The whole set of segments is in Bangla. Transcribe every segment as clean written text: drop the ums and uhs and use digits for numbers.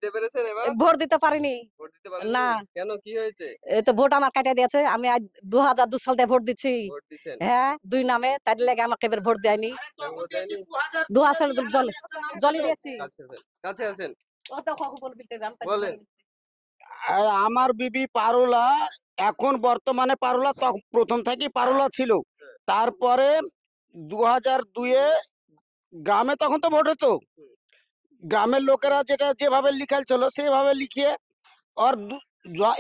দিতে পেরেছেন এবার? ভোট দিতে পারিনি। ভোট দিতে পারেননি? না। কেন, কি হয়েছে? এই তো ভোট আমার কাইটা দিয়েছে। আমি আজ ২০০২ সাল থেকে ভোট দিচ্ছি। ভোট দিছেন? হ্যাঁ, ২ নামে। তার লেগে আমাকে এবার ভোট দেয়নি। আপনাকে ভোট দেয়নি? ২০০০ সালে জলি দিয়েছি। কাছে আছেন, কাছে আছেন। ও তো কখন বলবি বলেন। আমার বিবি পারুলা, এখন বর্তমানে পারুলা, প্রথম থেকেই পারুলা ছিল। হ্যাঁ। তারপরে ২০০২-এ গ্রামে তখন তো ভোট হতো, হুম। গ্রামের লোকেরা যেটা যেভাবে লিখাইছিল সেভাবে লিখিয়ে ওর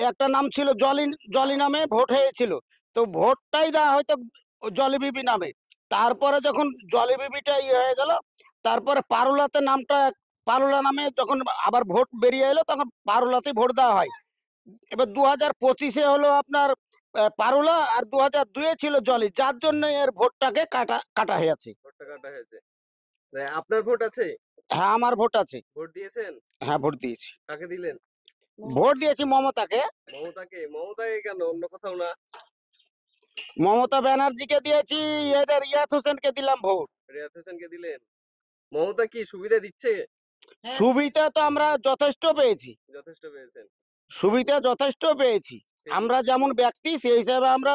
একটা নাম ছিল জলি, জলি নামে ভোট হয়েছিল। তো ভোটটাই দেওয়া হয়তো জলি বিবি নামে। তারপরে যখন জলি বিবিটা ইয়ে হয়ে গেল, তারপরে পারুলাতে নামটা পারুলা নামে যখন আবার ভোট বেরিয়ে এলো তখন পারুলাতে ভোট দেওয়া হয়। এবার ২০২৫-এ হলো আপনার পারুলা, আর ২০০২-এ ছিল জলি, যার জন্য এর ভোটটাকে কাটা কাটা হয়েছে। ভোটটা কাটা হয়েছে। আপনার ভোট আছে? হ্যাঁ, আমার ভোট আছে। ভোট দিয়েছেন? হ্যাঁ, ভোট দিয়েছি। কাকে দিলেন? ভোট দিয়েছি মমতাকে। মমতাকে? মমতাকে কেন, অন্য কোথাও না? মমতা ব্যানার্জিকে দিয়েছি, এদের রিয়াত হোসেনকে দিলাম ভোট। রিয়াত হোসেনকে দিলেন? মমতা কি সুবিধা দিচ্ছে? সুবিধা তো আমরা যথেষ্ট পেয়েছি, যথেষ্ট পেয়েছেন? সুবিধা যথেষ্ট পেয়েছি। আমরা যেমন ব্যক্তি সেই হিসাবে আমরা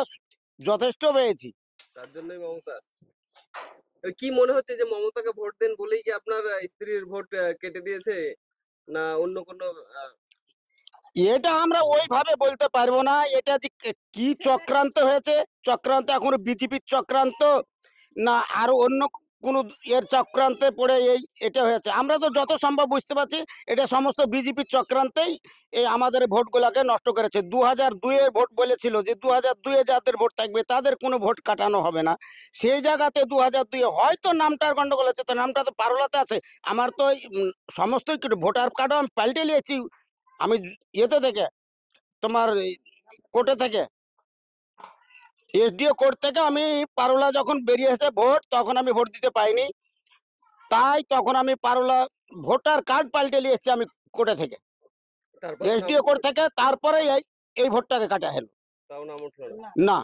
যথেষ্ট পেয়েছি। তার জন্যই মমতা। কি মনে হচ্ছে যে মমতাকে ভোট দেন বলেই কি আপনার স্ত্রীর ভোট কেটে দিয়েছে, না অন্য কোনো এটা আমরা ওইভাবে বলতে পারবো না। এটা যে কি চক্রান্ত হয়েছে, চক্রান্ত এখন বিজেপির চক্রান্ত না আরো অন্য কোনো এর চক্রান্তে পড়ে এটা হয়েছে, আমরা তো যত সম্ভব বুঝতে পারছি এটা সমস্ত বিজেপির চক্রান্তেই এই আমাদের ভোটগুলোকে নষ্ট করেছে। ২০০২-এর ভোট বলেছিল যে ২০০২-এ যাদের ভোট থাকবে তাদের কোনো ভোট কাটানো হবে না। সেই জায়গাতে ২০০২-এ হয়তো নামটার গন্ডগোল আছে, তো নামটা তো পারুলাতে আছে। আমার তো সমস্তই ভোটার কার্ডও আমি পাল্টে নিয়েছি। আমি ইয়েতে থেকে তোমার কোর্টে থেকে, এসডিও কোর্ট থেকে আমি পারুলা যখন বেরিয়েছে ভোট, তখন আমি ভোট দিতে পাইনি। তাই তখন আমি পারুলা ভোটার কার্ড পাল্টে নিয়ে এসেছি আমি কোর্টে থেকে, তারপর এসডিও কোর্ট থেকে। তারপরে এই ভোটটাকে কাটা হলো। তাও নাম উঠলো না? না।